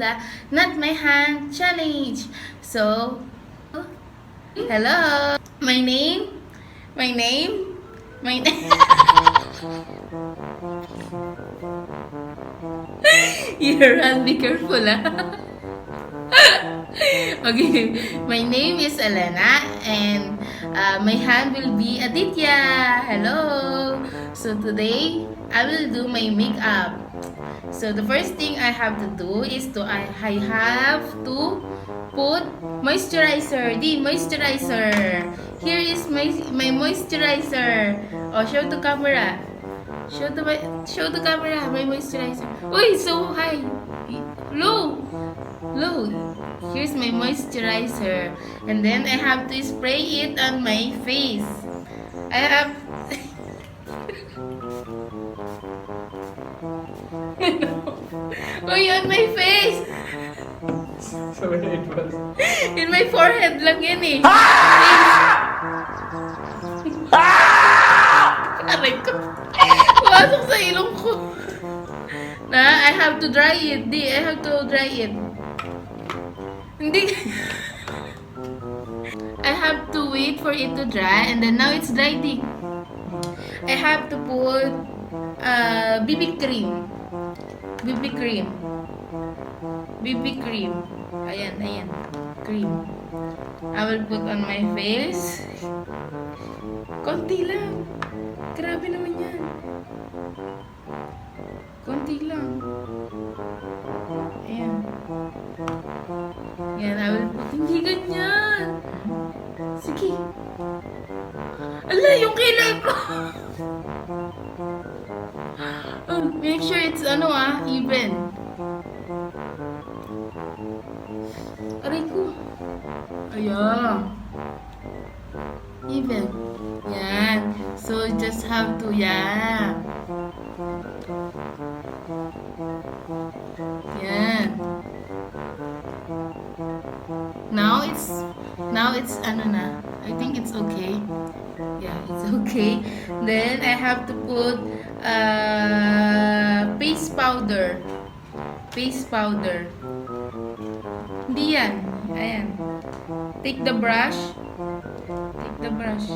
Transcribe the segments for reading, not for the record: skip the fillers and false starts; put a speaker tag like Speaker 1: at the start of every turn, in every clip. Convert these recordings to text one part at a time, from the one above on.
Speaker 1: pala, not my hand challenge. So, hello. My name. Yaran, be careful Okay, my name is Elena and my hand will be Aditya. Hello. So today I will do my makeup. So the first thing I have to do is I have to put moisturizer. The moisturizer. Here is my moisturizer. Oh, show the camera. Show the camera my moisturizer. Uy, so high. Low. Here's my moisturizer. And then I have to spray it on my face. I have Uy, on my face.
Speaker 2: So where it was?
Speaker 1: In my forehead lang yan eh. Aray ko. Pumasok sa ilong ko. I have to dry it. I have to dry it. Hindi. I have to wait for it to dry and then now it's drying. I have to put BB cream. Ayan. Cream. I will put on my face. Konti lang. Grabe naman yan. Konti lang. Ayan. Yan, I will put. Hindi ganyan. Sige. Ala, yung kilay ko. Make sure it's even. Aray ko. Ayan. Even. Yan. So, just have to, yan. Yan. Now it's I think it's okay. Yeah, it's okay. Then I have to put face powder. Hindi yan. Ayan. Take the brush. And yan, brush.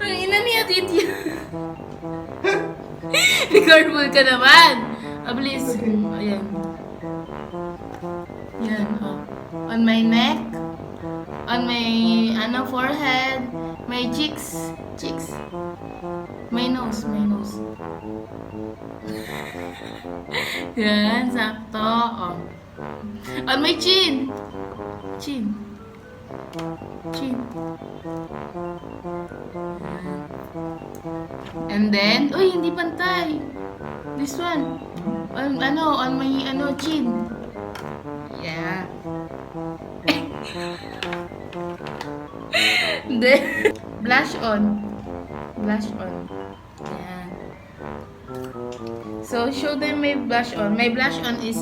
Speaker 1: Ang ina niya, Titi. Be careful ka naman. Please. Ayan. Yan. On my neck. On my forehead. My cheeks. My nose. Yan, sakto. Oh. On my chin. And then, hindi pantay. This one. On my chin. Yeah. Then, blush on. Yan. So, show them my blush on. My blush on is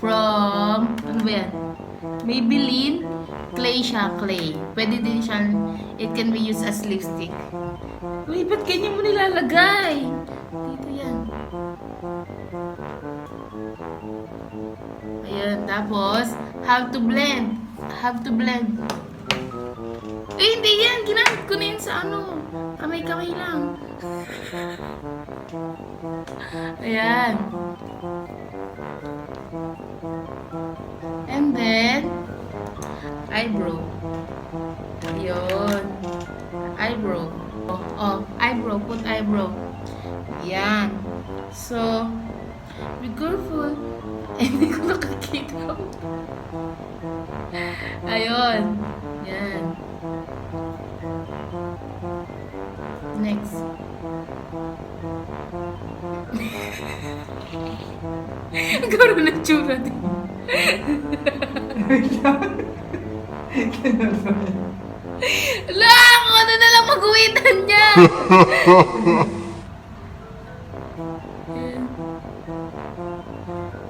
Speaker 1: from, ba yan? Maybelline Clay siya, clay. Pwede din siya, it can be used as lipstick. Uy, ba't ganyan mo nilalagay? Dito yan. Ayan, tapos, have to blend. Eh, hindi yan. Ginamit ko na yun sa kamay-kamay lang. Ayan. And then, eyebrow. Ayun. Eyebrow. Eyebrow. Put eyebrow. Yan. So, be careful. Hindi ko nakakita. Ayun. Yan. Next. Karoon na tsura din. Lang! Ano na lang mag-uwitan niya?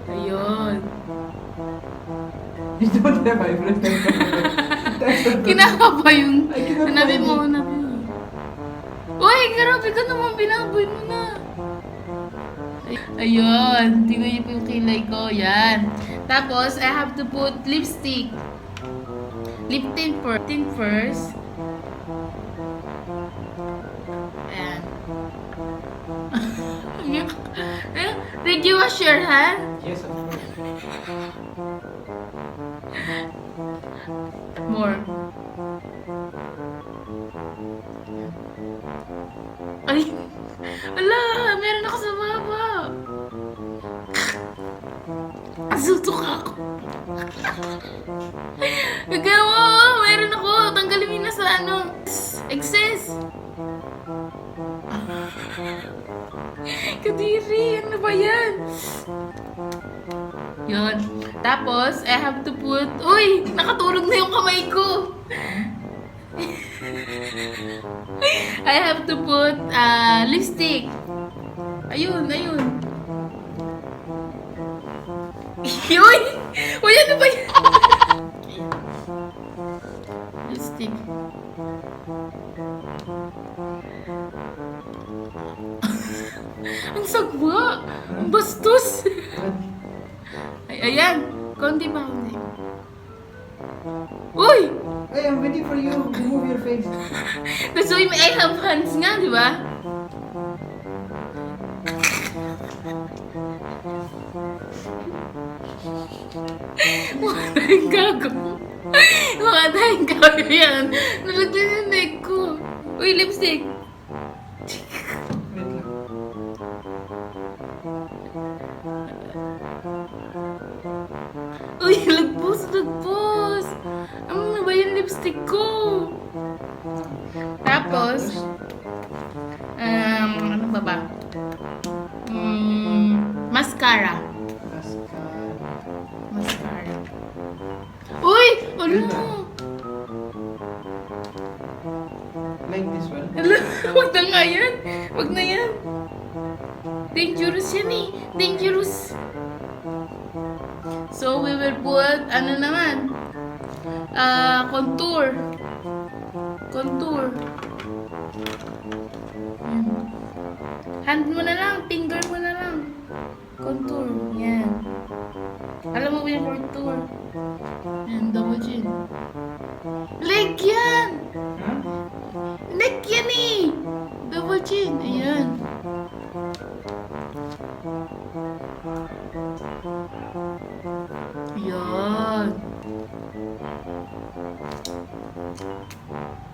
Speaker 1: Ayun.
Speaker 2: You don't have eyebrows. That's the
Speaker 1: Kinakaba yung...
Speaker 2: Ay, kinakaba
Speaker 1: Nabi
Speaker 2: mo.
Speaker 1: mo, nabi mo. Uy, grabe ka naman. Binaboy mo na. Ayun. Tingnan niyo po yung kilay ko. Yan. Tapos, I have to put lipstick. Lip tint first. Ayan. Did you wash your hand?
Speaker 2: Yes, of course.
Speaker 1: More. Ay! Ala! Meron ako sa baba! Asutok ako. Nagawa! Meron ako! Tanggalin mo na sa ano. Excess! Kadiri! Ano ba yan? Yun. Tapos, I have to put... Uy! Nakatulog na yung kamay ko! I have to put lipstick. Ayun, ayun. Uy! Uy, ano ba yan? Lipstick. Ang sagwa! Ang bastos! Ay, ayan. Konti pa, konti. Uy!
Speaker 2: Hey, I'm waiting for you. Remove your face.
Speaker 1: Kasi I have hands nga, di ba? Walang gago. Mga tayong gago yan. Nalagyan yung neck ko. Uy, lipstick.
Speaker 2: Wait lang.
Speaker 1: Uy, lagpos, lagpos. Ano ba yung lipstick ko? Tapos, ano ba ba? Mascara. Mascara. Uy! Ano?
Speaker 2: Like this one.
Speaker 1: Ala, wag na nga yan. Wag na yan. Dangerous yan eh. Dangerous. So, we will put, ano naman? Contour. Contour. Yan. Hand mo na lang. Finger mo na lang. Contour. Yan. Alam mo ba yung contour? Yan, double chin. Leg yan!
Speaker 2: Huh?
Speaker 1: Leg yan eh! Double chin. Ayan. Ayan.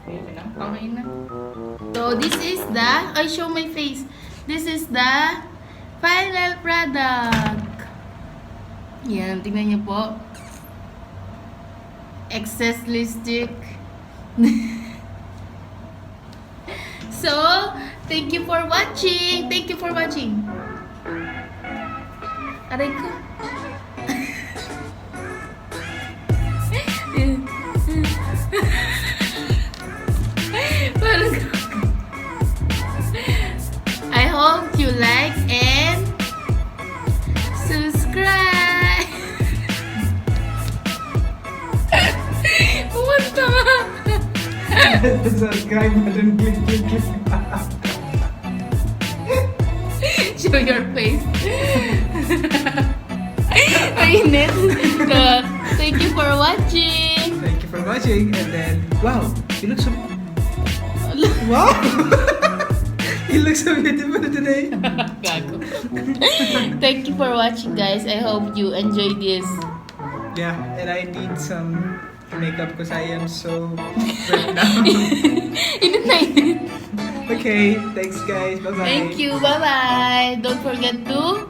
Speaker 2: Okay na.
Speaker 1: Okay na. So, this is the... I show my face. This is the final product. Yan, tingnan niyo po. Excess lipstick. So, thank you for watching. Thank you for watching. Aray ko. Parang I hope you like and subscribe. What the?
Speaker 2: The subscribe button. Click, click, click.
Speaker 1: Show your face. Mainit. So, thank you for watching.
Speaker 2: Thank you for watching. And then, wow, you look so... Wow! You look so beautiful today.
Speaker 1: Gago. Thank you for watching, guys. I hope you enjoyed this.
Speaker 2: Yeah, and I need some makeup because I am so wet now.
Speaker 1: Init na init.
Speaker 2: Okay, thanks guys. Bye-bye.
Speaker 1: Thank you. Bye-bye. Don't forget to...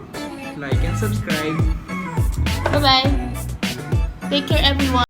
Speaker 2: Like and subscribe.
Speaker 1: Bye-bye. Take care, everyone.